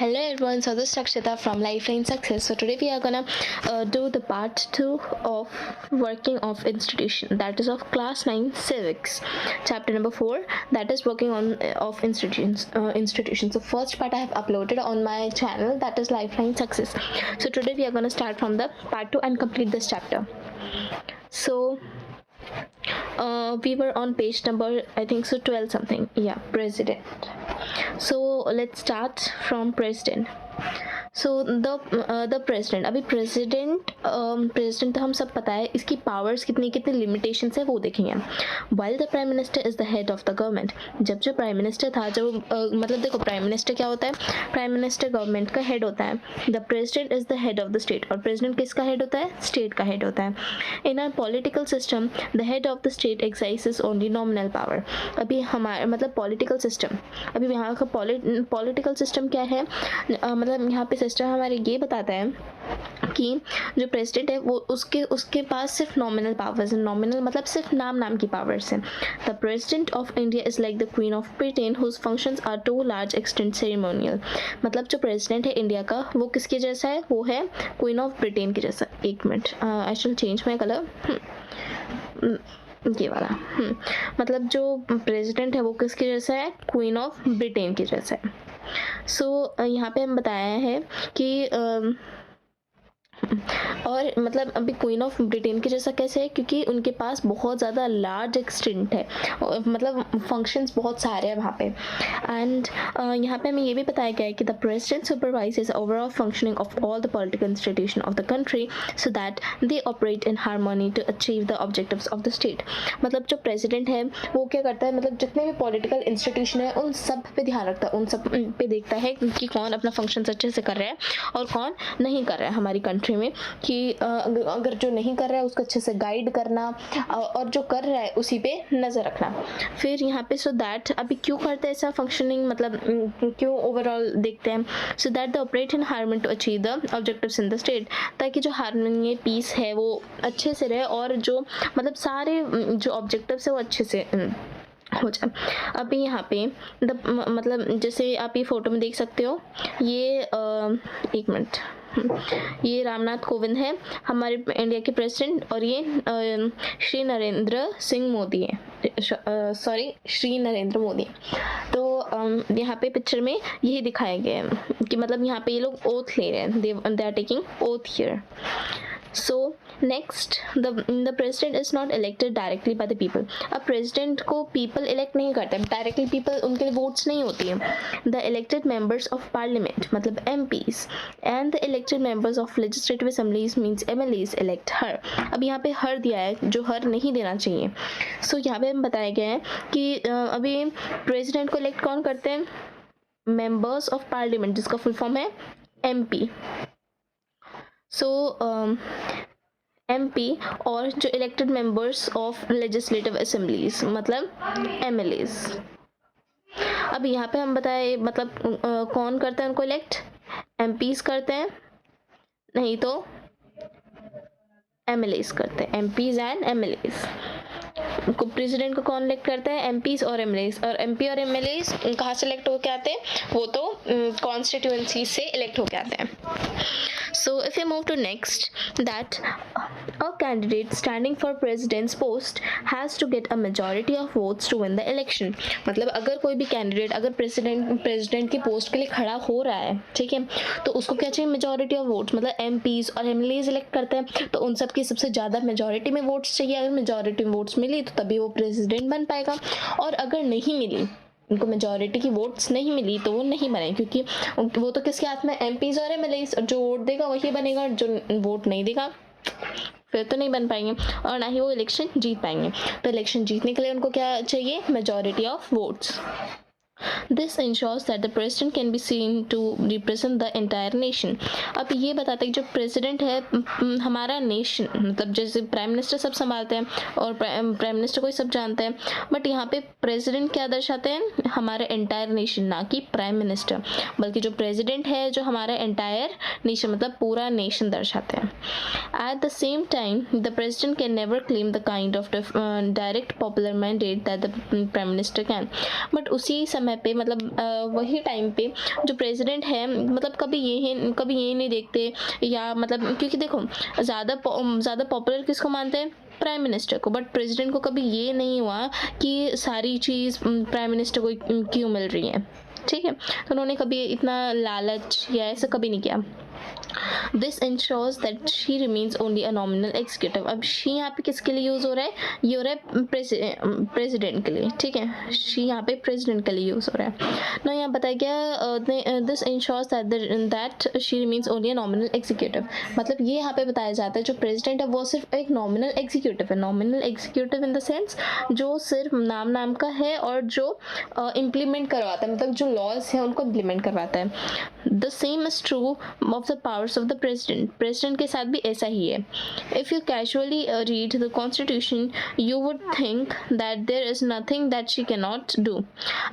Hello everyone, so this is Rakshita from Lifeline Success. So today we are gonna do the part 2 of working of institution, that is of class 9 civics, chapter number 4, that is working on of institutions. So first part I have uploaded on my channel, that is Lifeline Success. So today we are gonna start from the part 2 and complete this chapter. So we were on page number, I think so 12 something, yeah, president. So let's start from president. So the president, अभी president तो हम सब पता है, इसकी powers कितनी limitations है वो देखेंगे. While the prime minister is the head of the government, जब जो प्राइम मिनिस्टर था, जब मतलब देखो प्राइम मिनिस्टर क्या होता है, प्राइम मिनिस्टर गवर्नमेंट का हेड होता है. The president is the head of the state, और प्रेसिडेंट किसका हेड होता है, स्टेट का हेड होता है. इन are political system the head of the state exercises only nominal power. अभी हमारा मतलब पॉलिटिकल सिस्टम, अभी यहाँ का पॉलिटिकल सिस्टम क्या है, मतलब यहाँ पे सिस्टम हमारे ये बताता है कि जो प्रेसिडेंट है वो उसके पास सिर्फ नॉमिनल पावर्स हैं. नॉमिनल मतलब सिर्फ नाम की पावर्स हैं. The president of India is like the queen of Britain whose functions are to large extent ceremonial. मतलब जो प्रेसिडेंट है इंडिया का वो किसके जैसा है, वो है क्वीन ऑफ ब्रिटेन के जैसा. एक minute, I shell change my colour, ये वाला. मतलब जो प्रेसिडेंट है वो किसके जैसा है, क्वीन ऑफ ब्रिटेन के जैसा है. सो यहाँ पे हम बताया है कि और मतलब अभी क्वीन ऑफ ब्रिटेन के जैसा कैसे है, क्योंकि उनके पास बहुत ज़्यादा लार्ज एक्सटेंट है, मतलब फंक्शंस बहुत सारे हैं वहाँ पे. एंड यहाँ पे हमें ये भी बताया गया है कि the president supervises overall functioning of all the political institution of the country so that they operate in harmony to achieve the objectives of the state. मतलब जो प्रेसिडेंट है वो क्या करता है, मतलब जितने भी पॉलिटिकल इंस्टीट्यूशन है उन सब पे ध्यान रखता है, उन सब पे देखता है कि कौन अपना फंक्शन अच्छे से कर रहा है और कौन नहीं कर रहा है हमारी कंट्री में, कि अगर जो नहीं कर रहा है उसको अच्छे से गाइड करना और जो कर रहा है उसी पे नज़र रखना. फिर यहाँ पे सो दैट अभी क्यों करते हैं ऐसा फंक्शनिंग, मतलब क्यों ओवरऑल देखते हैं, so that the operate in harmony to achieve the objectives in the state, ताकि जो हार्मनी पीस है वो अच्छे से रहे और जो मतलब सारे जो ऑब्जेक्टिव्स है वो अच्छे से हो जाए. अभी यहाँ पे मतलब जैसे आप ये फ़ोटो में देख सकते हो, ये एक मिनट, ये रामनाथ कोविंद है हमारे इंडिया के प्रेसिडेंट, और ये श्री नरेंद्र सिंह मोदी है, श्री नरेंद्र मोदी. तो यहाँ पे पिक्चर में यही दिखाया गया है कि मतलब यहाँ पे ये लोग ओथ ले रहे हैं, they are taking oath here. So next, the president is not elected directly by the people. अब प्रेसिडेंट को पीपल इलेक्ट नहीं करते, डायरेक्टली पीपल उनके लिए वोट्स नहीं होती है. The elected members of parliament मतलब MPs and the elected members of legislative assemblies means MLAs elect her. अब यहाँ पे हर दिया है जो हर नहीं देना चाहिए. सो यहाँ पे हम बताया गया है कि अभी प्रेसिडेंट को इलेक्ट कौन करते हैं, मेंबर्स ऑफ पार्लियामेंट, जिसका फुल फॉर्म है MP. सो MP और जो elected members of legislative assemblies मतलब MLAs. अब यहाँ पे हम बताए मतलब कौन करता है उनको इलेक्ट, MPs करते हैं, नहीं तो MLAs करते हैं, MPs एंड MLAs. प्रेसिडेंट को कौन इलेक्ट करता है, MPs और MLAs. और MP और MLAs कहाँ से इलेक्ट होके आते हैं, वो तो कॉन्स्टिट्यूएंसी से इलेक्ट होके आते हैं. So if you move to next, that a candidate standing for president's post has to get a majority of votes to win the election. मतलब अगर कोई भी कैंडिडेट अगर प्रेसिडेंट की पोस्ट के लिए खड़ा हो रहा है, ठीक है, तो उसको क्या चाहिए, मेजॉरिटी ऑफ वोट्स. मतलब MPs और MLAs इलेक्ट करते हैं तो उन सब की सबसे ज़्यादा मेजॉरिटी में वोट्स चाहिए. अगर मेजॉरिटी में वोट्स मिली तो तभी वो प्रेसिडेंट बन पाएगा, और अगर नहीं मिली, उनको मेजॉरिटी की वोट्स नहीं मिली तो वो नहीं बने, क्योंकि वो तो किसके हाथ में, MPs और MLAs. जो वोट देगा वही बनेगा, जो वोट नहीं देगा फिर तो नहीं बन पाएंगे और ना ही वो इलेक्शन जीत पाएंगे. तो इलेक्शन जीतने के लिए उनको क्या चाहिए, majority of votes. This ensures that the president can be seen to represent the entire nation. अब ये बताता है कि जो प्रेसिडेंट है हमारा नेशन, मतलब जैसे प्राइम मिनिस्टर सब संभालते हैं और प्राइम मिनिस्टर को ही सब जानते हैं, बट यहाँ पे प्रेसिडेंट क्या दर्शाते हैं, हमारे एंटायर नेशन, ना कि प्राइम मिनिस्टर, बल्कि जो प्रेसिडेंट है जो हमारा एंटायर नेशन मतलब पूरा नेशन दर्शाते हैं. At the same time, the president can never claim the kind of direct popular mandate that the prime minister can. But उसी समय समय पे मतलब वही टाइम पे जो प्रेसिडेंट है मतलब कभी ये नहीं देखते, या मतलब क्योंकि देखो ज़्यादा पॉपुलर किसको मानते हैं, प्राइम मिनिस्टर को, बट प्रेसिडेंट को कभी ये नहीं हुआ कि सारी चीज़ प्राइम मिनिस्टर को क्यों मिल रही है, ठीक है। तो उन्होंने कभी इतना लालच या ऐसा कभी नहीं किया। This ensures that she remains only a nominal executive. अब शी यहाँ पे किसके लिए यूज़ हो रहा है, ये हो रहा है प्रेसिडेंट के लिए, ठीक है। शी यहाँ पे प्रेसिडेंट के लिए यूज़ हो रहा है ना। यहाँ बताया गया this ensures that she remains only a nominal executive, मतलब ये यहाँ पे बताया जाता है जो प्रेसिडेंट है वो सिर्फ एक नॉमिनल एग्जीक्यूटिव है। Nominal executive in the sense जो सिर्फ नाम का है और जो इम्प्लीमेंट करवाता है, मतलब जो लॉज है उनको इम्प्लीमेंट करवाता है। The same is true of the powers of the president. President के साथ भी ऐसा ही है। If you casually read the constitution you would think that there is nothing that she can not do.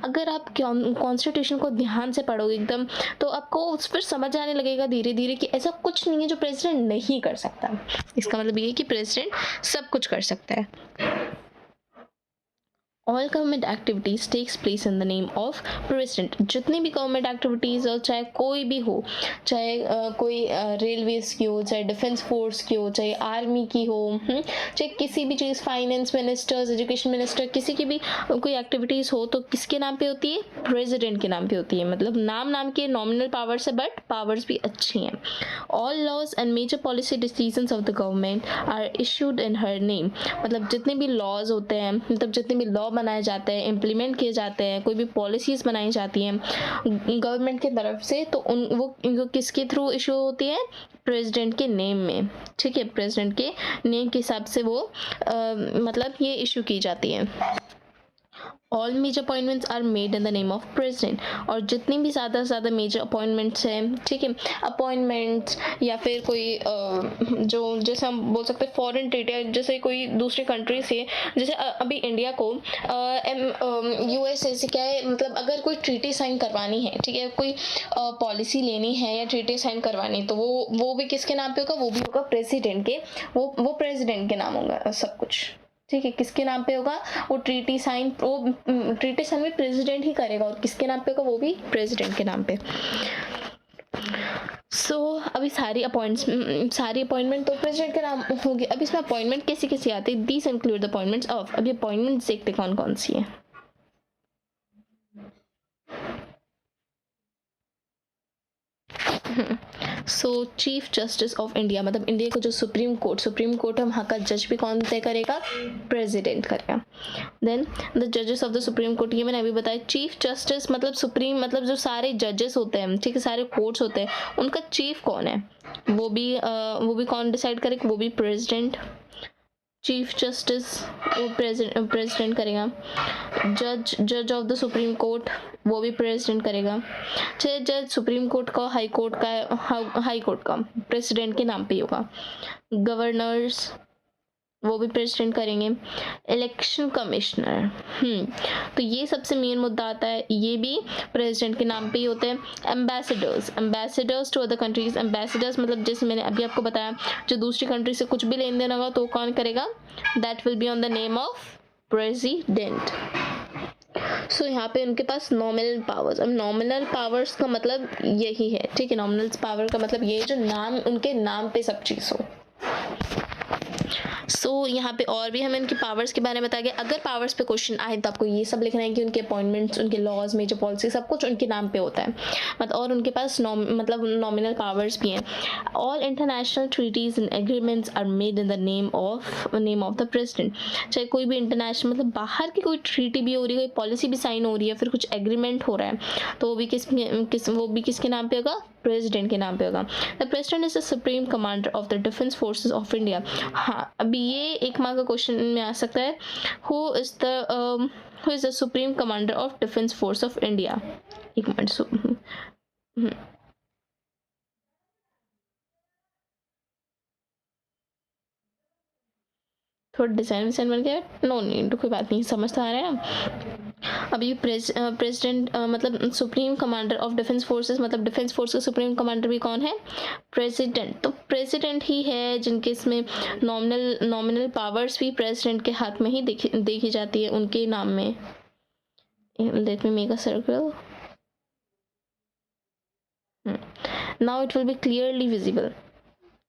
अगर आप कॉन्स्टिट्यूशन को ध्यान से पढ़ोगे एकदम, तो आपको उस पर समझ आने लगेगा धीरे धीरे कि ऐसा कुछ नहीं है जो प्रेसिडेंट नहीं कर सकता। इसका मतलब ये है कि प्रेसिडेंट सब कुछ कर सकता है। All government activities takes place in the name of president. जितनी भी गवर्नमेंट एक्टिविटीज़ हो, चाहे कोई भी हो, चाहे कोई रेलवेज़ की हो, चाहे डिफेंस फोर्स की हो, चाहे आर्मी की हो, चाहे किसी भी चीज़, फाइनेंस मिनिस्टर्स, एजुकेशन मिनिस्टर, किसी की भी कोई एक्टिविटीज़ हो तो किसके नाम पे होती है, प्रेसिडेंट के नाम पे होती है। मतलब नाम के नॉमिनल पावर्स है बट पावर्स भी अच्छी हैं। All laws and major policy decisions of the government are issued in her name. मतलब जितने भी लॉज होते हैं, मतलब जितने भी लॉ बनाए जाते हैं, इम्प्लीमेंट किए जाते हैं, कोई भी पॉलिसीज़ बनाई जाती हैं गवर्नमेंट की तरफ से, तो इनको किसके थ्रू इशू होती है, प्रेसिडेंट के नेम में, ठीक है। प्रेसिडेंट के नेम के हिसाब से वो मतलब ये इशू की जाती है। All major appointments are made in the name of president. और जितनी भी ज़्यादा से ज़्यादा मेजर अपॉइंटमेंट्स हैं, ठीक है, अपॉइंटमेंट्स या फिर कोई जो जैसे हम बोल सकते हैं फॉरेन ट्रीटी, जैसे कोई दूसरी कंट्री से, जैसे अभी इंडिया को यूएसए से क्या है, मतलब अगर कोई ट्रीटी साइन करवानी है, ठीक है, कोई पॉलिसी लेनी है या ट्रीटी साइन करवानी, तो वो भी किसके नाम पे होगा, वो भी होगा प्रेसिडेंट के, वो प्रेसिडेंट के नाम होगा सब कुछ, ठीक है। किसके नाम पे होगा वो ट्रीटी साइन भी प्रेसिडेंट ही करेगा, और किसके नाम पे होगा, वो भी प्रेसिडेंट के नाम पे। अभी सारी अपॉइंटमेंट तो प्रेसिडेंट के नाम होगी। अब इसमें अपॉइंटमेंट कैसी आती है, these include the appointments of. अभी अपॉइंटमेंट्स देखते कौन कौन सी है। चीफ जस्टिस ऑफ इंडिया, मतलब इंडिया को जो सुप्रीम कोर्ट है, वहाँ का जज भी कौन तय करेगा, प्रेसिडेंट करेगा। देन द जजेस ऑफ द सुप्रीम कोर्ट, ये मैंने अभी बताया। चीफ जस्टिस मतलब सुप्रीम, मतलब जो सारे जजेस होते हैं, ठीक है, सारे कोर्ट्स होते हैं, उनका चीफ कौन है, वो भी कौन डिसाइड करेगा, वो भी प्रेसिडेंट। चीफ जस्टिस वो प्रेसिडेंट करेगा। जज ऑफ द सुप्रीम कोर्ट वो भी प्रेसिडेंट करेगा। चाहे जज सुप्रीम कोर्ट का, हाई कोर्ट का प्रेसिडेंट के नाम पे होगा। गवर्नर्स वो भी प्रेसिडेंट करेंगे। इलेक्शन कमिश्नर, तो ये सबसे मेन मुद्दा आता है, ये भी प्रेसिडेंट के नाम पे ही होते हैं। Ambassadors to other countries, ambassadors मतलब जैसे मैंने अभी आपको बताया, जो दूसरी कंट्री से कुछ भी लेन देन होगा तो कौन करेगा, that will be on the name of president. यहाँ पे उनके पास नॉमिनल पावर्स। अब नॉमिनल पावर्स का मतलब यही है, ठीक है, नॉमिनल पावर का मतलब ये है जो नाम, उनके नाम पे सब चीज़ हो। यहाँ पे और भी हमें उनकी पावर्स के बारे में बताया गया। अगर पावर्स पे क्वेश्चन आए तो आपको ये सब लिखना है कि उनके अपॉइंटमेंट्स, उनके लॉज, मेजर पॉलिसी, सब कुछ उनके नाम पे होता है, मतलब और उनके पास मतलब नॉमिनल पावर्स भी हैं। All international treaties and agreements are made in the name of the president. चाहे कोई भी इंटरनेशनल, मतलब बाहर की कोई ट्रीटी भी हो रही है, कोई पॉलिसी भी साइन हो रही है, फिर कुछ एग्रीमेंट हो रहा है, तो वो भी किसके नाम पे होगा, प्रेसिडेंट के नाम पे होगा। The president is the supreme commander of the defence forces of India. हाँ, अभी ये एक मार्क का क्वेश्चन में आ सकता है, who is the supreme commander of defence force of India. एक मिनट, थोड़ा डिजाइन बन गया, नो नीड, कोई बात नहीं, समझ तो आ रहा है ना। अब ये प्रेसिडेंट मतलब supreme commander of defence forces, मतलब डिफेंस फोर्स का सुप्रीम कमांडर भी कौन है, प्रेसिडेंट। तो प्रेसिडेंट ही है जिनके इसमें नॉमिनल पावर्स भी प्रेसिडेंट के हाथ में ही देखी जाती है, उनके नाम में। Let me make a circle. Now it will be clearly visible.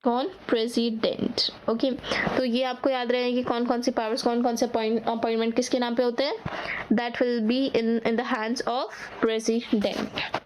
कौन? प्रेसिडेंट. ओके, तो ये आपको याद रहेगा कि कौन कौन सी पावर्स, कौन कौन से अपॉइंटमेंट किसके नाम पे होते हैं. That will be in the hands of president.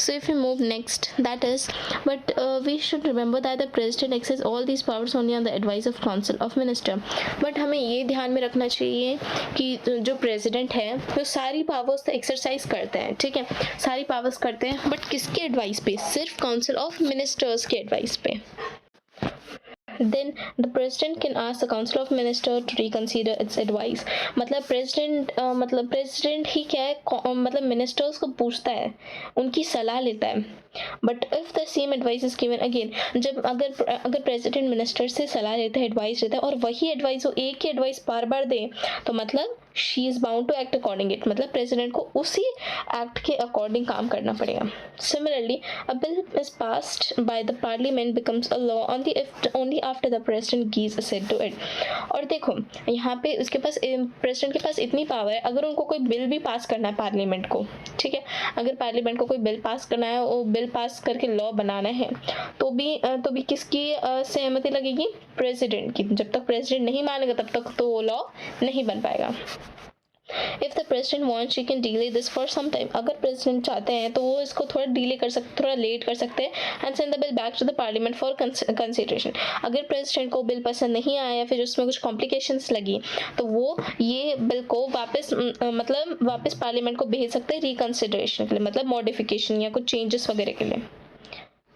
So if we move next, that is, but we should remember that the president exercises all these powers only on the advice of council of minister. But हमें ये ध्यान में रखना चाहिए कि जो president है वो सारी पावर्स तो एक्सरसाइज करते हैं, ठीक है, सारी पावर्स करते हैं, बट किसके एडवाइस पे? सिर्फ काउंसिल ऑफ मिनिस्टर्स के एडवाइस पे. Then the president can ask the council of minister to reconsider its advice. मतलब प्रेसिडेंट ही क्या है, मतलब मिनिस्टर्स को पूछता है, उनकी सलाह लेता है. But if the same advice is given again, जब अगर प्रेसिडेंट मिनिस्टर से सलाह लेता है, एडवाइस लेता है, और वही एडवाइस वो एक ही एडवाइस बार बार दे, तो मतलब she is bound to act according it, मतलब प्रेसिडेंट को उसी एक्ट के अकॉर्डिंग काम करना पड़ेगा. Similarly a bill is passed by the parliament becomes a law only after the president gives assent to it. और देखो यहाँ पे उसके पास, प्रेसिडेंट के पास इतनी पावर है, अगर उनको कोई बिल भी पास करना है पार्लियामेंट को, ठीक है, अगर पार्लियामेंट को कोई बिल पास करना है, वो बिल पास करके लॉ बनाना है, तो भी किसकी सहमति लगेगी? प्रेसिडेंट की. जब तक प्रेसिडेंट नहीं मानेगा तब तक तो वो लॉ नहीं बन पाएगा. If the president wants, she can delay this for some time. अगर प्रेसिडेंट चाहते हैं तो वो इसको थोड़ा डिले कर सकते, थोड़ा लेट कर सकते हैं, and send the bill back to the parliament for consideration. अगर प्रेसिडेंट को बिल पसंद नहीं आया या फिर उसमें कुछ कॉम्प्लिकेशंस लगी, तो वो ये बिल को वापस पार्लियामेंट को भेज सकते हैं रिकंसिडरेशन के लिए, मतलब मॉडिफिकेशन या कुछ चेंजेस वगैरह के लिए.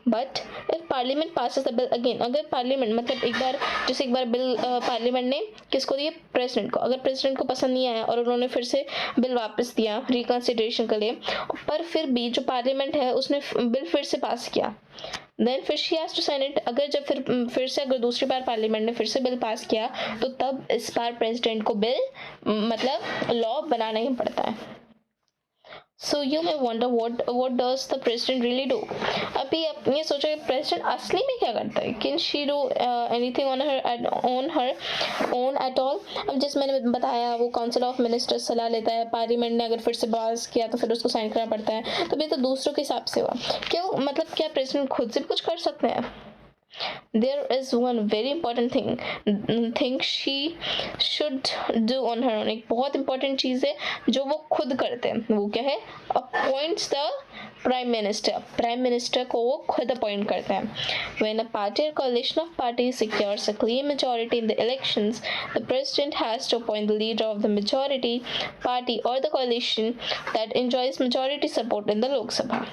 But if parliament passes the bill again, अगर पार्लियामेंट मतलब एक बार बिल पार्लियामेंट ने किसको दिए? प्रेसिडेंट को. अगर प्रेसिडेंट को पसंद नहीं आया और उन्होंने फिर से बिल वापस दिया रिकंसिडरेशन के लिए, पर फिर भी जो पार्लियामेंट है उसने बिल फिर से पास किया, देन फिर she has to sign it. अगर जब फिर से अगर दूसरी बार पार्लियामेंट ने फिर से बिल पास किया, तो तब इस बार प्रेसिडेंट को बिल मतलब लॉ बनाना ही पड़ता है. So you may wonder what does the president really do? अभी आप ये सोचो कि प्रेसिडेंट असली में क्या करता है? Can she do anything on her own at all? अब जैसे मैंने बताया, वो काउंसिल ऑफ मिनिस्टर्स सलाह लेता है, पार्लियामेंट ने अगर फिर से पास किया तो फिर उसको साइन करना पड़ता है, तो ये तो दूसरों के हिसाब से हुआ. क्यों? मतलब क्या प्रेसिडेंट खुद से भी कुछ कर सकते हैं? There is one very important thing she should do on her own. एक बहुत important चीज़ है जो वो खुद करते हैं. वो क्या है? Appoints the prime minister. Prime minister को वो खुद appoint करते हैं. When a party or coalition of parties secures a clear majority in the elections, the president has to appoint the leader of the majority party or the coalition that enjoys majority support in the Lok Sabha.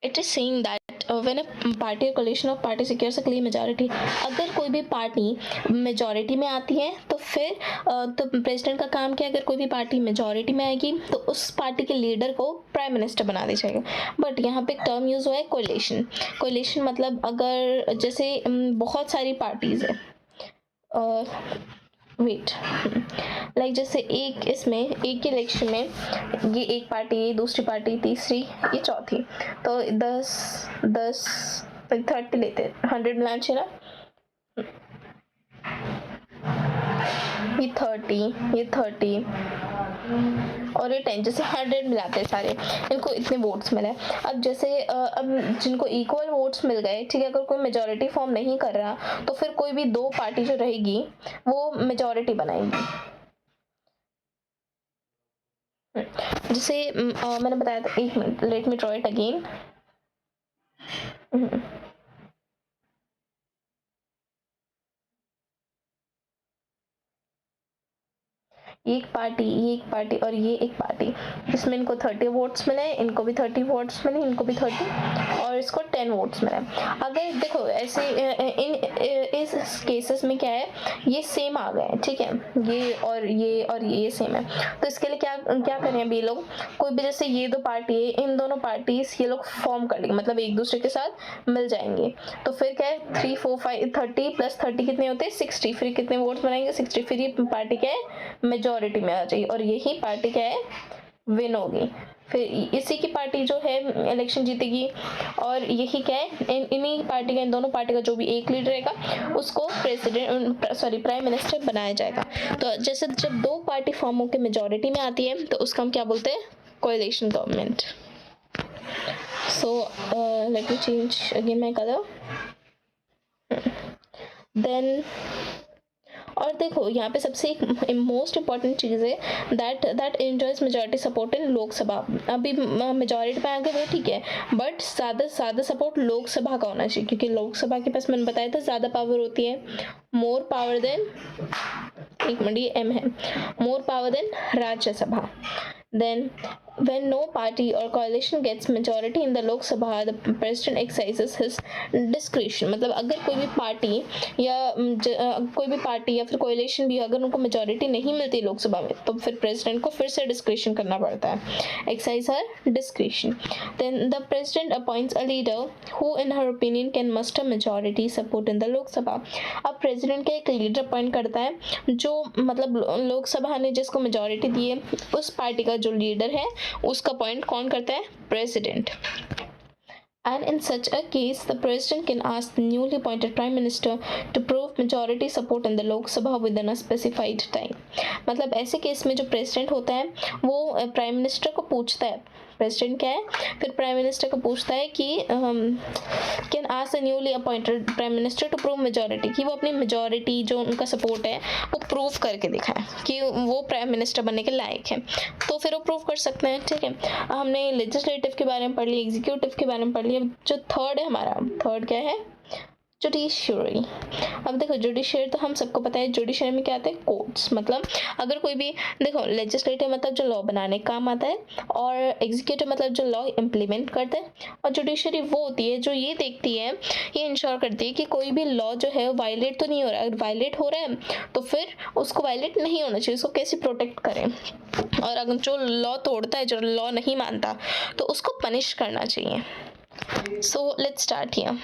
It is saying that when a party or coalition of parties secures a clear majority, अगर कोई भी party majority में आती है तो फिर तो president का काम क्या है? अगर कोई भी पार्टी मेजॉरिटी में आएगी तो उस पार्टी के लीडर को प्राइम मिनिस्टर बना दिया जाएगा. बट यहाँ पे एक टर्म यूज हुआ है कोलिशन. कोलिशन मतलब अगर जैसे बहुत सारी पार्टीज है, वेट लाइक जैसे एक इलेक्शन में ये एक पार्टी, ये दूसरी पार्टी, तीसरी, ये चौथी, तो 10 30 लेते हैं, 100 मिलाना चाहिए ना. ये 30 और ये 10, जैसे 100 मिलाते हैं सारे, इनको इतने वोट्स मिले. अब जैसे अब जिनको इक्वल वोट्स मिल गए, ठीक है, अगर कोई मेजॉरिटी फॉर्म नहीं कर रहा तो फिर कोई भी दो पार्टी जो रहेगी वो मेजॉरिटी बनाएगी. जैसे मैंने बताया था, एक minute, let me draw it again. एक पार्टी और ये एक पार्टी, जिसमें इनको 30 वोट्स मिले, इनको भी 30 वोट्स मिले, इनको भी 30, और इसको 10 वोट्स मिले. अगर देखो ऐसे इस केसेस में क्या है, ये सेम आ गए, ठीक है, ये सेम है, तो इसके लिए क्या करें अभी लोग? कोई भी जैसे ये दो पार्टी है, इन दोनों पार्टीज ये लोग फॉर्म कर लेंगे, मतलब एक दूसरे के साथ मिल जाएंगे. तो फिर क्या है, 3 4 5 30 + 30 कितने होते हैं? 60. फिर कितने वोट्स बनाएंगे? 60. फिर ये पार्टी क्या है? मेजॉरिटी में आ जाएगी, और यही पार्टी क्या है? विन होगी. फिर इसी की पार्टी जो है इलेक्शन जीतेगी और यही क्या है, इन्हीं पार्टी का, इन दोनों पार्टी का जो भी एक लीडर रहेगा उसको प्राइम मिनिस्टर बनाया जाएगा। तो जैसे जब दो पार्टी फॉर्म होकर मेजोरिटी में आती है तो उसका हम क्या बोलते हैं, coalition government. So let me change again my colour. देन और देखो यहाँ पे सबसे एक मोस्ट इम्पॉर्टेंट चीज़ है that enjoys majority support in Lok Sabha. अभी मेजॉरिटी पे आ गए वो ठीक है, बट ज़्यादा सपोर्ट लोकसभा का होना चाहिए, क्योंकि लोकसभा के पास मैंने बताया था ज़्यादा पावर होती है, मोर पावर देन, एक मिनट ये एम है, more power than Rajya Sabha. Then when no party or coalition gets majority in the Lok Sabha, the president exercises his discretion। मतलब अगर कोई भी पार्टी या फिर कोalition भी अगर उनको majority नहीं मिलती लोकसभा में तो फिर president को फिर से discretion करना पड़ता है, exercise her discretion। Then the president appoints a leader who in her opinion can muster majority support in the Lok Sabha। अब president का एक leader appoint करता है जो मतलब लोकसभा ने जिसको majority दी है उस पार्टी का जो लीडर है उसका पॉइंट कौन करता है, president. And in such a case, the president can ask the newly appointed prime minister to prove majority support in the Lok Sabha within a specified time। मतलब ऐसे केस में जो प्रेसिडेंट होता है वो प्राइम मिनिस्टर को पूछता है, प्रेसिडेंट क्या है, फिर प्राइम मिनिस्टर को पूछता है कि can ask the newly appointed prime minister to prove majority, कि वो अपनी मेजॉरिटी जो उनका सपोर्ट है वो प्रूव करके दिखाए कि वो प्राइम मिनिस्टर बनने के लायक है, तो फिर वो प्रूव कर सकते हैं। ठीक है, हमने लेजिस्लेटिव के बारे में पढ़ लिया, एग्जीक्यूटिव के बारे में पढ़ लिया। जो थर्ड है हमारा, थर्ड क्या है, जुडिशरी। अब देखो जुडिशरी तो हम सबको पता है, जुडिशरी में क्या आता है, कोर्ट्स। मतलब अगर कोई भी, देखो लेजिस्लेटिव मतलब जो लॉ बनाने का काम आता है, और एग्जीक्यूटिव मतलब जो लॉ इम्प्लीमेंट करता है, और जुडिशरी वो होती है जो ये देखती है, ये इंश्योर करती है कि कोई भी लॉ जो है वायलेट तो नहीं हो रहा है, अगर वायलेट हो रहा है तो फिर उसको वायलेट नहीं होना चाहिए, उसको कैसे प्रोटेक्ट करें, और अगर जो लॉ तोड़ता है, जो लॉ नहीं मानता, तो उसको पनिश करना चाहिए। So let's start here.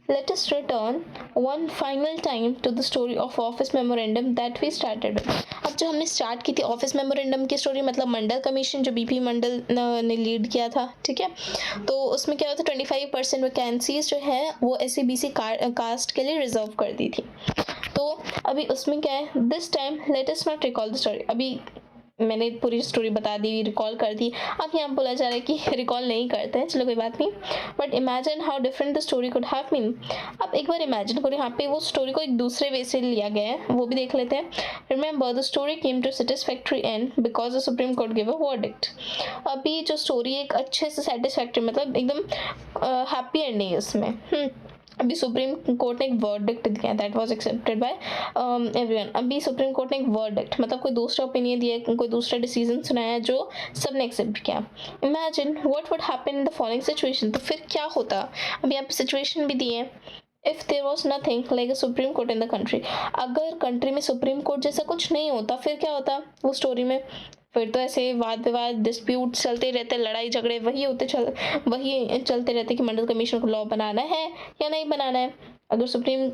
Let us return one final time to the story of office memorandum that we started with। अब जो हमने स्टार्ट की थी ऑफिस मेमोरेंडम की स्टोरी, मतलब मंडल कमीशन जो बीपी मंडल ने लीड किया था, ठीक है, तो उसमें क्या होता है 25% वैकेंसीज जो है वो SC/BC कास्ट के लिए रिजर्व कर दी थी। तो अभी उसमें क्या है, this time let us not recall the story. अभी मैंने पूरी स्टोरी बता दी, रिकॉल कर दी, अब यहाँ बोला जा रहा है कि रिकॉल नहीं करते हैं, चलो कोई बात नहीं, but imagine how different the story could have been. अब एक बार इमेजिन करो, यहाँ पे वो स्टोरी को एक दूसरे वे से लिया गया है, वो भी देख लेते हैं। Remember the story came to satisfactory end because the supreme court give a verdict. अभी जो स्टोरी एक अच्छे से सेटिस्फैक्ट्री, मतलब एकदम हैप्पी एंडिंग है उसमें। अभी सुप्रीम कोर्ट ने एक वर्डिक्ट दिया, that was accepted by everyone. अभी सुप्रीम कोर्ट ने एक वर्डिक्ट मतलब कोई दूसरा ओपिनियन दिया, कोई दूसरा डिसीजन सुनाया जो सबने एक्सेप्ट किया। Imagine what would happen in the following situation. तो फिर क्या होता, अभी यहाँ पे सिचुएशन भी दी है, if there was nothing like a supreme court in the country. अगर कंट्री में सुप्रीम कोर्ट जैसा कुछ नहीं होता फिर क्या होता वो स्टोरी में, फिर तो ऐसे वाद विवाद डिस्प्यूट चलते रहते, लड़ाई झगड़े वही चलते रहते कि मंडल कमीशन को लॉ बनाना है या नहीं बनाना है। अगर सुप्रीम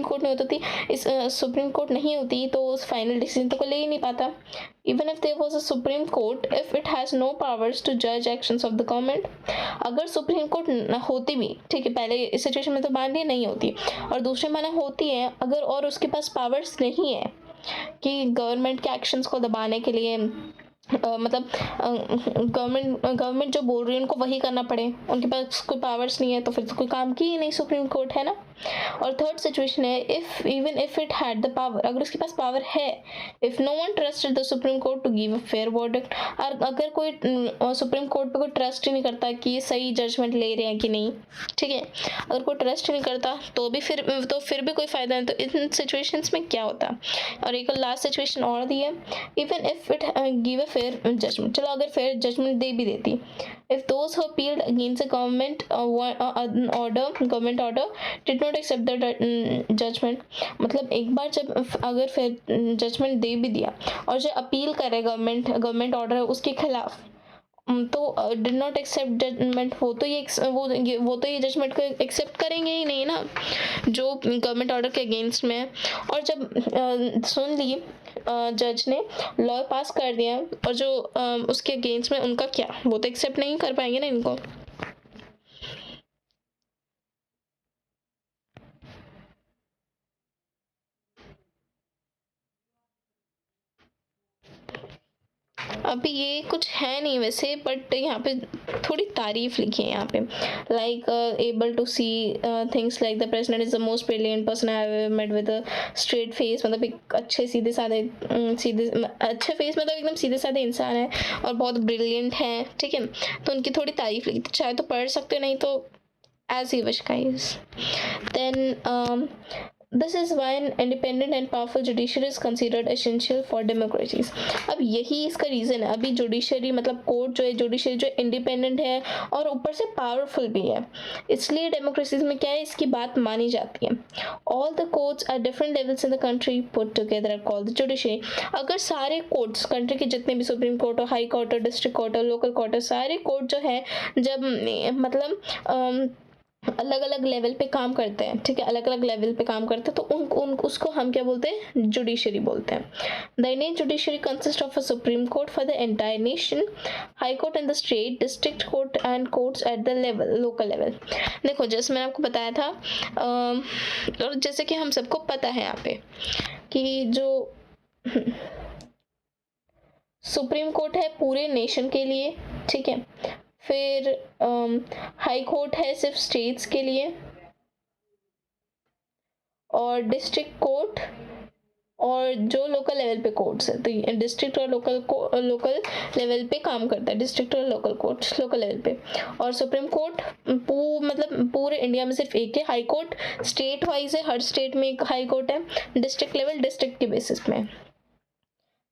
कोर्ट नहीं होती, सुप्रीम कोर्ट नहीं होती तो उस फाइनल डिसीजन तो कोई ले ही नहीं पाता। Even if there was a supreme court, if it has no powers to जज एक्शंस ऑफ द गवर्नमेंट। अगर सुप्रीम कोर्ट होती भी, ठीक है, पहले इस सिचुएशन में तो माननी नहीं होती, और दूसरे माना होती है अगर, और उसके पास पावर्स नहीं है कि गवर्नमेंट के एक्शंस को दबाने के लिए, मतलब गवर्नमेंट जो बोल रही है उनको वही करना पड़े, उनके पास कोई पावर्स नहीं है, तो फिर तो कोई काम की ही नहीं सुप्रीम कोर्ट, है ना। और थर्ड सिचुएशन है, even if it had the power, अगर उसके पास पावर है, if no one trusted the supreme court to give a fair verdict. और अगर कोई सुप्रीम कोर्ट पे कोई ट्रस्ट ही नहीं करता कि ये सही जजमेंट ले रहे हैं कि नहीं, ठीक है, अगर कोई ट्रस्ट ही नहीं करता तो फिर भी कोई फायदा नहीं। तो इन सिचुएशंस में क्या होता। और एक लास्ट सिचुएशन और दी है, even if it give a fair judgement. चलो अगर फेयर जजमेंट दे भी देती, if those who appealed against the government order did not accept the judgment। मतलब एक बार जब अगर फिर जजमेंट दे भी दिया और जो अपील करे गवर्नमेंट ऑर्डर है उसके खिलाफ, तो डिड नॉट एक्सेप्ट जजमेंट, वो तो ये जजमेंट को एक्सेप्ट करेंगे ही नहीं ना, जो गवर्नमेंट ऑर्डर के अगेंस्ट में है। और जब सुन ली जज ने, लॉ पास कर दिया, और जो उसके अगेंस्ट में उनका क्या, वो तो एक्सेप्ट नहीं कर पाएंगे ना इनको। अभी ये कुछ है नहीं वैसे, बट यहाँ पे थोड़ी तारीफ लिखी है यहाँ पे, like able to see things like the president is the most brilliant person I have met with a straight face, मतलब एक अच्छे सीधे साधे अच्छे फेस, मतलब एकदम सीधे साधे इंसान है और बहुत ब्रिलियंट है, ठीक है। तो उनकी थोड़ी तारीफ लिखी, चाहे तो पढ़ सकते हो, नहीं तो as you wish, guys. Then this is why an independent and powerful judiciary is considered essential for democracies. अब यही इसका रीज़न है। अभी जुडिशरी मतलब कोर्ट जो है, जुडिशरी जो इंडिपेंडेंट है और ऊपर से पावरफुल भी है, इसलिए डेमोक्रेसीज में क्या है, इसकी बात मानी जाती है। All the courts are different levels in the country put together are called the judiciary. अगर सारे कोर्ट्स कंट्री के जितने भी सुप्रीम कोर्ट हो, हाई कोर्ट हो, डिस्ट्रिक्ट कोर्ट हो, लोकल कोर्ट हो, सारे कोर्ट जो है जब मतलब अलग अलग लेवल पे काम करते हैं, ठीक है, अलग अलग लेवल पे काम करते हैं, तो उन उसको हम क्या बोलते हैं, जुडिशरी बोलते हैं। The Indian judiciary consist of a supreme court for the entire nation, high court in the state, district court and courts at the level, local level. देखो जैसे मैंने आपको बताया था, और जैसे कि हम सबको पता है यहाँ पे कि जो सुप्रीम कोर्ट है पूरे नेशन के लिए, ठीक है, फिर हाई कोर्ट है सिर्फ स्टेट्स के लिए, और डिस्ट्रिक्ट कोर्ट और जो लोकल लेवल पे कोर्ट्स है, तो डिस्ट्रिक्ट और लोकल लेवल पे काम करता है, डिस्ट्रिक्ट और लोकल कोर्ट्स लोकल लेवल पे। और सुप्रीम कोर्ट मतलब पूरे इंडिया में सिर्फ एक है। हाई कोर्ट स्टेट वाइज है, हर स्टेट में एक हाई कोर्ट है, डिस्ट्रिक्ट लेवल डिस्ट्रिक्ट के बेसिस में।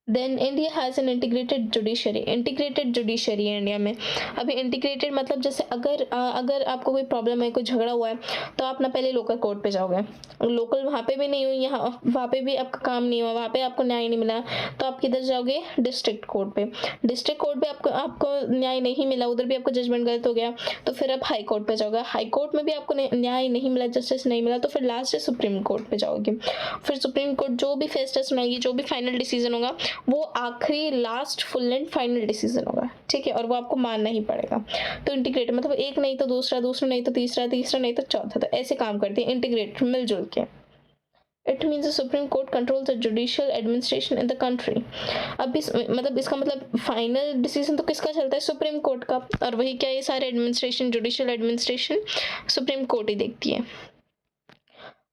Then India has an integrated judiciary, integrated judiciary है इंडिया में। अभी इंटीग्रेटेड मतलब जैसे अगर आपको कोई प्रॉब्लम है, कोई झगड़ा हुआ है, तो आप ना पहले लोकल कोर्ट पे जाओगे, लोकल वहाँ पे भी नहीं हुई, यहाँ वहाँ पे भी आपका काम नहीं हुआ, वहाँ पे आपको न्याय नहीं मिला, तो आप किधर जाओगे, डिस्ट्रिक्ट कोर्ट पे। डिस्ट्रिक्ट कोर्ट पे आपको न्याय नहीं मिला, उधर भी आपको जजमेंट गलत हो गया, तो फिर आप हाई कोर्ट पे जाओगे, हाई कोर्ट में भी आपको न्याय नहीं मिला, जस्टिस नहीं मिला, तो फिर लास्ट है सुप्रीम कोर्ट पे जाओगे। फिर सुप्रीम कोर्ट जो भी फैसला सुनाएगी, जो भी फाइनल डिसीजन होगा, वो आखिरी last full and final decision होगा, ठीक है, और वो आपको मानना ही पड़ेगा। तो इंटीग्रेटेड मतलब एक नहीं तो दूसरा, दूसरा नहीं तो तीसरा, तीसरा नहीं तो चौथा, तो ऐसे काम करती है इंटीग्रेटेड, मिलजुल के। It means the Supreme Court controls the judicial administration in the country. अब मतलब इसका मतलब फाइनल डिसीजन तो किसका चलता है, सुप्रीम कोर्ट का, और वही क्या, ये सारे administration, judicial administration supreme court ही देखती है।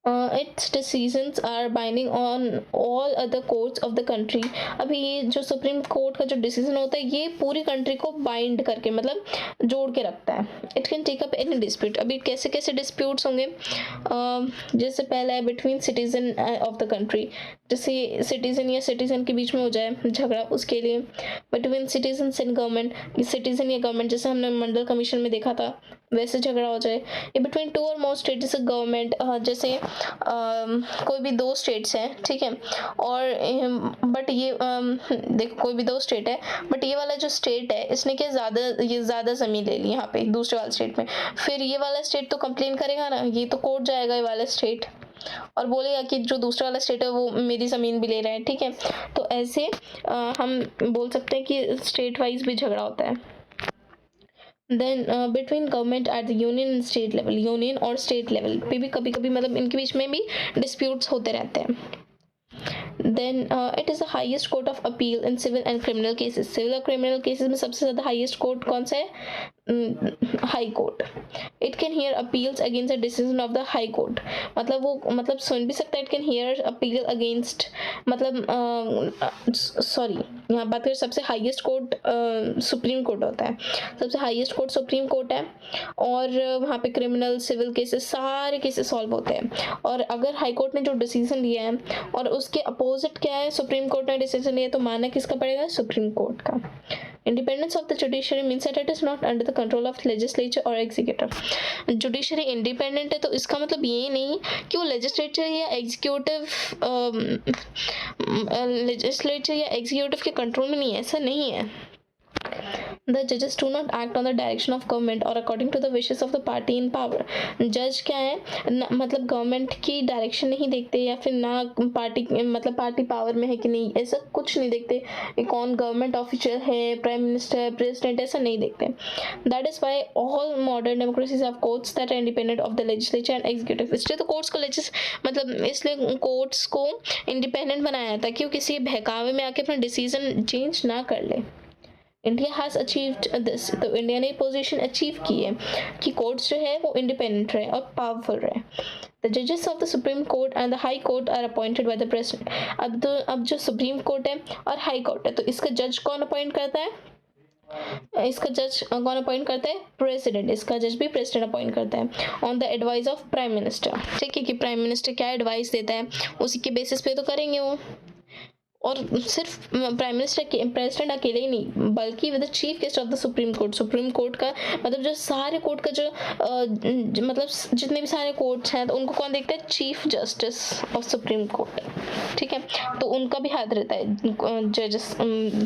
Its decisions are binding on all other courts of the country. अभी ये जो सुप्रीम कोर्ट का जो डिसीजन होता है, ये पूरी कंट्री को बाइंड करके मतलब जोड़ के रखता है। It can take up any dispute. अभी कैसे कैसे डिस्प्यूट्स होंगे, जैसे पहला है between citizen of the country, जैसे सिटीजन या सिटीजन के बीच में हो जाए झगड़ा, उसके लिए between citizen and government, citizen या गवर्नमेंट, जैसे हमने मंडल कमीशन में देखा था, वैसे झगड़ा हो जाए। ये बिटवीन टू और मोर स्टेट, जैसे गवर्नमेंट, जैसे कोई भी दो स्टेट्स हैं, ठीक है, और बट ये देखो कोई भी दो स्टेट है, बट ये वाला जो स्टेट है इसने क्या ज़्यादा ज़मीन ले ली यहाँ पे दूसरे वाले स्टेट में, फिर ये वाला स्टेट तो कंप्लेन करेगा ना, ये तो कोर्ट जाएगा ये वाला स्टेट और बोलेगा कि जो दूसरा वाला स्टेट है वो मेरी ज़मीन भी ले रहा है, ठीक है। तो ऐसे हम बोल सकते हैं कि स्टेट वाइज भी झगड़ा होता है। Then between government at the union and state level, union और स्टेट लेवल पे भी कभी कभी मतलब इनके बीच में भी डिस्प्यूट्स होते रहते हैं। Then it is the highest court of appeal in civil and criminal cases. Civil और क्रिमिनल केसेस में सबसे ज़्यादा हाईएस्ट कोर्ट कौन सा है, high court. It can hear appeals against the decision of the high court, मतलब वो मतलब सुन भी सकता है, it can hear appeal against, मतलब सॉरी यहाँ बात करें, सबसे हाईएस्ट कोर्ट सुप्रीम कोर्ट होता है, सबसे हाईएस्ट कोर्ट सुप्रीम कोर्ट है, और वहाँ पे क्रिमिनल सिविल केसेस सारे केसेस सॉल्व होते हैं। और अगर हाई कोर्ट ने जो डिसीजन लिया है और उसके अपोजिट क्या है, सुप्रीम कोर्ट ने डिसीजन लिया, तो मानना किसका पड़ेगा, सुप्रीम कोर्ट का। Independence of the judiciary means that it is not under the control of legislature और एग्जीक्यूटिव। जुडिशरी इंडिपेंडेंट है तो इसका मतलब ये नहीं कि वो लेजिस्लेचर या एग्जीक्यूटिव के कंट्रोल में नहीं है, ऐसा नहीं है। The judges do not act on the direction of government or according to the wishes of the party in power. जज क्या है मतलब गवर्नमेंट की डायरेक्शन नहीं देखते या फिर ना पार्टी मतलब पार्टी पावर में है कि नहीं, ऐसा कुछ नहीं देखते। कौन गवर्नमेंट ऑफिशियल है, प्राइम मिनिस्टर, प्रेसिडेंट, ऐसा नहीं देखते। That is why all modern democracies have courts that are independent of the legislature and executive. इसलिए तो कोर्ट्स को मतलब इसलिए कोर्ट्स को इंडिपेंडेंट बनाया ताकि वो किसी बहकावे में आके अपना डिसीजन चेंज ना कर ले। इंडिया हैज़ अचीव्ड दिस, तो इंडिया ने पोजीशन अचीव की है कि कोर्ट्स जो है वो इंडिपेंडेंट रहे और पावरफुल रहे। द जजेस of the supreme court and the high court are appointed by the president. अब जो सुप्रीम कोर्ट है और हाई कोर्ट है, तो इसका जज कौन अपॉइंट करता है? इसका जज कौन अपॉइंट करता है? प्रेसिडेंट। इसका जज भी प्रेसिडेंट अपॉइंट करता है on the advice of prime minister. ठीक है, कि प्राइम मिनिस्टर क्या एडवाइस देता है उसी के बेसिस पे तो करेंगे वो। और सिर्फ प्राइम मिनिस्टर प्रेसिडेंट अकेले ही नहीं, बल्कि with the chief guest of the supreme court का मतलब जो सारे कोर्ट का जो मतलब जितने भी सारे कोर्ट्स हैं, तो उनको कौन देखता है? Chief justice of supreme court. ठीक है, तो उनका भी हाथ रहता है जजेस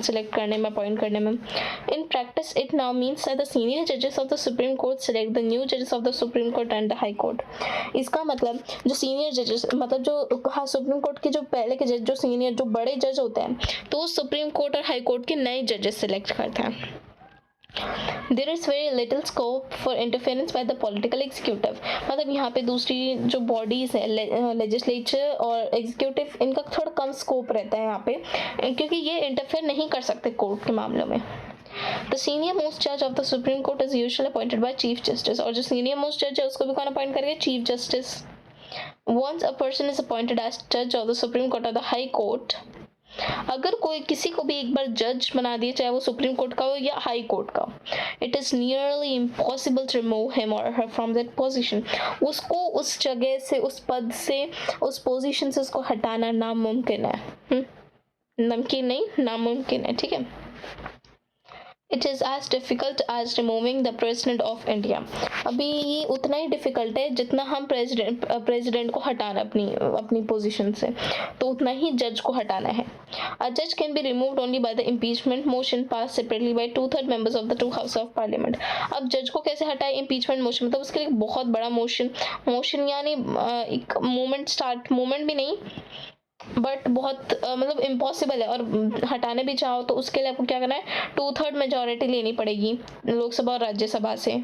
सेलेक्ट करने में, अपॉइंट करने में। In practice it now means that the senior जजेस of the supreme court select the new जजेस of the supreme court and the high court. इसका मतलब जो सीनियर जजेस मतलब जो सुप्रीम कोर्ट के जो पहले के जज, जो सीनियर जो बड़े जज होते हैं, तो सुप्रीम कोर्ट और हाई कोर्ट के नए जजेस सेलेक्ट करते हैं। There is very little scope for interference by the political executive। मतलब यहाँ पे दूसरी जो बॉडीज है, लेजिस्लेचर और एग्जीक्यूटिव, इनका थोड़ा कम स्कोप रहता है यहाँ पे, क्योंकि ये इंटरफेयर नहीं कर सकते कोर्ट के मामलों में। The senior most judge of the Supreme Court is usually appointed by Chief Justice। और जो senior most judge है उसको भी कौन अपॉइंट करेगा? Chief Justice। Once a person is appointed as judge of the Supreme Court or the High Court, अगर कोई किसी को भी एक बार जज बना दिया, चाहे वो सुप्रीम कोर्ट का हो या हाई कोर्ट का, it is nearly impossible to remove him और हर फ्रॉम दैट पोजीशन। उसको उस जगह से, उस पद से, उस पोजीशन से उसको हटाना नामुमकिन है। नमकीन नहीं, नामुमकिन है। ठीक है, it is as difficult as removing the president of India. अभी ये उतना ही डिफ़िकल्ट है जितना हम प्रेसिडेंट को हटाना अपनी पोजीशन से, तो उतना ही जज को हटाना है। अ जज can be removed only by the impeachment motion pass separately by 2/3 members of the two house of parliament. अब जज को कैसे हटाए? इम्पीचमेंट मोशन, मतलब उसके लिए बहुत बड़ा मोशन यानी एक मूवमेंट भी नहीं, बट बहुत मतलब इम्पॉसिबल है। और हटाने भी चाहो तो उसके लिए आपको क्या करना है? 2/3 मेजोरिटी लेनी पड़ेगी लोकसभा और राज्यसभा से।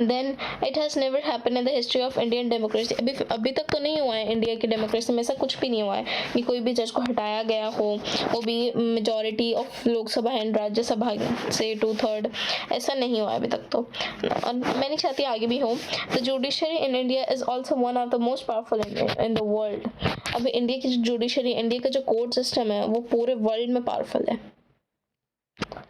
Then it has never happen in the history of Indian democracy. अभी तक तो नहीं हुआ है इंडिया की डेमोक्रेसी में, ऐसा कुछ भी नहीं हुआ है कि कोई भी जज को हटाया गया हो, वो भी majority of Lok Sabha and Rajya Sabha से 2/3, ऐसा नहीं हुआ है अभी तक तो। और मैं नहीं चाहती आगे भी हो। The judiciary in India is also one of the most powerful in the world. अभी इंडिया की जो जुडिशरी, इंडिया का जो कोर्ट सिस्टम है, वो पूरे वर्ल्ड में पावरफुल है।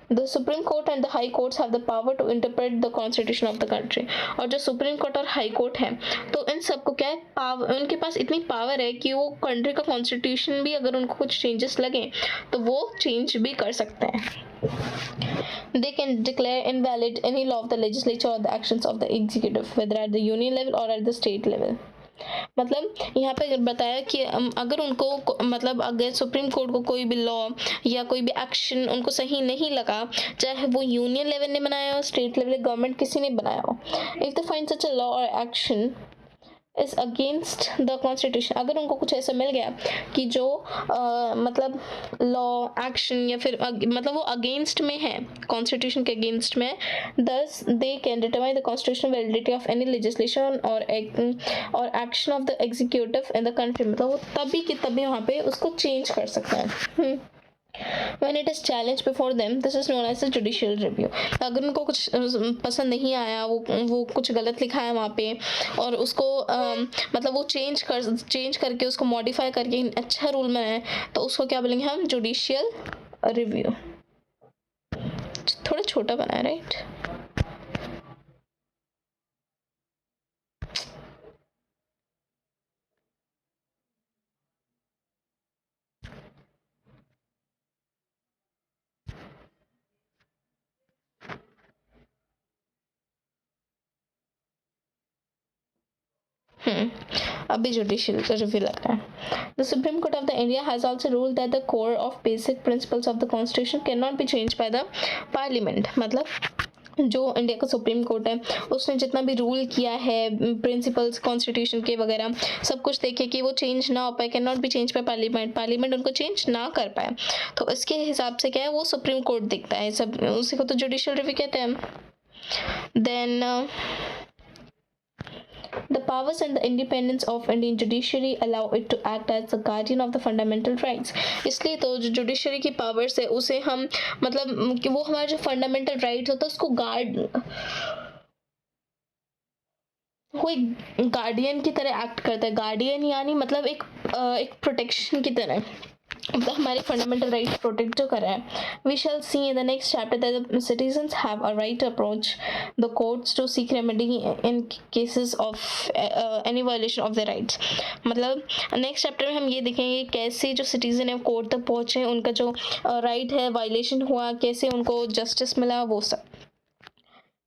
The Supreme Court and the High Courts have the power to interpret the Constitution of the country। और जो सुप्रीम कोर्ट और हाई कोर्ट है, तो इन सबको क्या है? पावर, उनके पास इतनी पावर है कि वो कंट्री का कॉन्स्टिट्यूशन भी अगर उनको कुछ चेंजेस लगे तो वो चेंज भी कर सकते हैं। They can declare invalid any law of the legislature or the actions of the executive, whether at the union level or at the state level। मतलब यहाँ पे बताया कि अगर उनको मतलब अगर सुप्रीम कोर्ट को कोई भी लॉ या कोई भी एक्शन उनको सही नहीं लगा, चाहे वो यूनियन लेवल ने बनाया हो, स्टेट लेवल गवर्नमेंट किसी ने बनाया हो, if they find such a law or action is against the constitution, अगर उनको कुछ ऐसा मिल गया कि जो मतलब लॉ एक्शन या फिर मतलब वो अगेंस्ट में है, कॉन्स्टिट्यूशन के अगेंस्ट में, thus they can determine the constitutional validity of any legislation or action of the executive in the country. मतलब वो तभी की तभी वहाँ पे उसको चेंज कर सकता है। When it is challenged before them, this is known as a judicial review। अगर उनको कुछ पसंद नहीं आया, वो कुछ गलत लिखा है वहाँ पे, और उसको मतलब वो चेंज करके उसको मॉडिफाई करके अच्छा रूल बनाए, तो उसको क्या बोलेंगे हम? Judicial review. थोड़ा छोटा बना है, राइट? अभी जुडिशियल रिव्यू लग रहा है। The supreme court of the India has also ruled that the core of basic principles of the constitution can not be change bye the parliament. मतलब जो इंडिया का सुप्रीम कोर्ट है उसने जितना भी रूल किया है प्रिंसिपल्स कॉन्स्टिट्यूशन के वगैरह सब कुछ देखे कि वो चेंज ना हो पाए, can not be change by parliament, parliament उनको चेंज ना कर पाए, तो इसके हिसाब से क्या है वो सुप्रीम कोर्ट देखता है सब, उसी को तो जुडिशियल रिव्यू कहते हैं। Then the powers and the independence of Indian judiciary allow it to act as the guardian of the fundamental rights। इसलिए तो जो जुडिशरी की पावर्स है उसे हम मतलब कि वो हमारे जो फंडामेंटल राइट्स होता है उसको गार्ड, वो एक गार्डियन की तरह एक्ट करता है। गार्डियन यानी मतलब एक प्रोटेक्शन की तरह, हमारे फंडामेंटल राइट्स प्रोटेक्ट जो कर रहा है। We shall see in the next chapter that the citizens have a right to approach the courts to seek remedy in cases of any violation of the rights. मतलब next chapter में हम ये देखेंगे कैसे जो सिटीजन है court तक पहुँचे, उनका जो राइट है वायलेशन हुआ, कैसे उनको जस्टिस मिला, वो सब।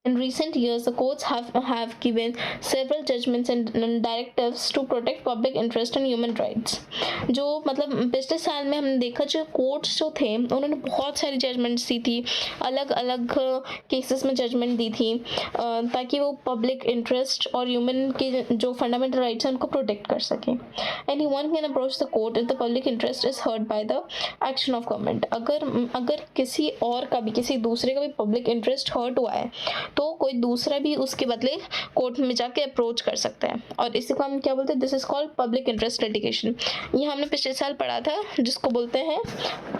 In recent years, the courts have given several judgments and directives to protect public interest and human rights। जो मतलब पिछले साल में हमने देखा जो कोर्ट्स जो थे उन्होंने बहुत सारी जजमेंट्स दी थी, अलग अलग केसेस में जजमेंट दी थी ताकि वो पब्लिक इंटरेस्ट और ह्यूमन के जो फंडामेंटल राइट्स हैं उनको प्रोटेक्ट कर सकें। Anyone can approach the court if the public interest is hurt by the action of government. अगर किसी और का भी किसी दूसरे का भी पब्लिक इंटरेस्ट हर्ट हुआ है तो कोई दूसरा भी उसके बदले कोर्ट में जाके अप्रोच कर सकता है, और इसी को हम क्या बोलते हैं, this is called public interest litigation. ये हमने पिछले साल पढ़ा था जिसको बोलते हैं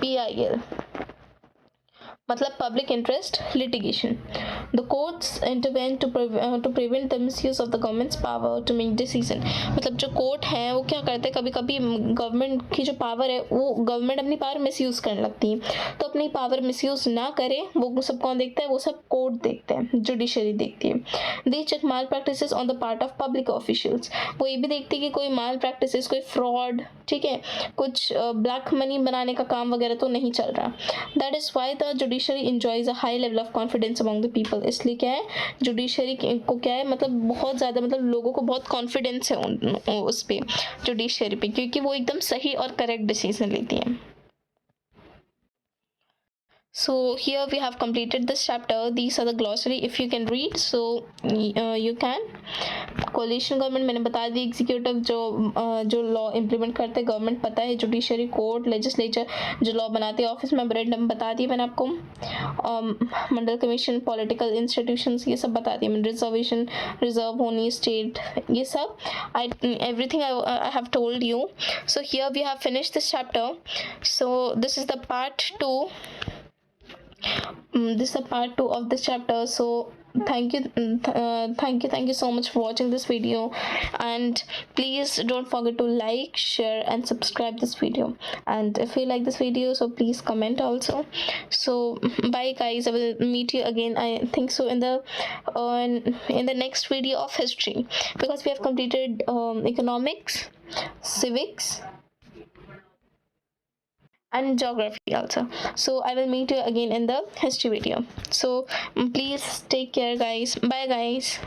PIL, मतलब public interest litigation. The courts intervene to prevent the misuse of the government's power to make decision. मतलब जो कोर्ट है वो क्या करते हैं, कभी कभी गवर्नमेंट की जो पावर है वो गवर्नमेंट अपनी पावर मिसयूज करने लगती है, तो अपनी पावर मिसयूज ना करे वो सब कौन देखता है, वो सब कोर्ट देखते हैं, जुडिशरी देखती है। They check malpractices on the part of public officials. वो ये भी देखती है कि कोई माल प्रैक्टिसेस, कोई फ्रॉड, ठीक है, कुछ ब्लैक मनी बनाने का काम वगैरह तो नहीं चल रहा। That is why the judiciary enjoys a high level of confidence among the people। इसलिए क्या है जुडिशरी को क्या है मतलब बहुत ज़्यादा मतलब लोगों को बहुत कॉन्फिडेंस है उस पे, जुडिशरी पे, क्योंकि वो एकदम सही और करेक्ट डिसीजन लेती है। So here we have completed this chapter. These are the glossary if you can read, so you can। Coalition government मैंने बता दी, एग्जीक्यूटिव जो लॉ इम्प्लीमेंट करते हैं गवर्नमेंट पता है, जुडिशरी कोर्ट लेजिस्लेचर जो लॉ बनाते हैं ऑफिस मेमोरेंडम बता दिए मैंने आपको, मंडल कमीशन पॉलिटिकल इंस्टीट्यूशंस ये सब बता दिए मैंने, रिजर्वेशन रिजर्व होनी स्टेट, ये सब everything I have told you। So here we have finished this chapter, so this is the part 2, this is a part 2 of this chapter। So thank you so much for watching this video, and please don't forget to like, share and subscribe this video, and if you like this video so please comment also। So bye guys, I will meet you again, I think so, in the next video of history, because we have completed economics, civics and geography also। So I will meet you again in the history video, so please take care guys, bye guys।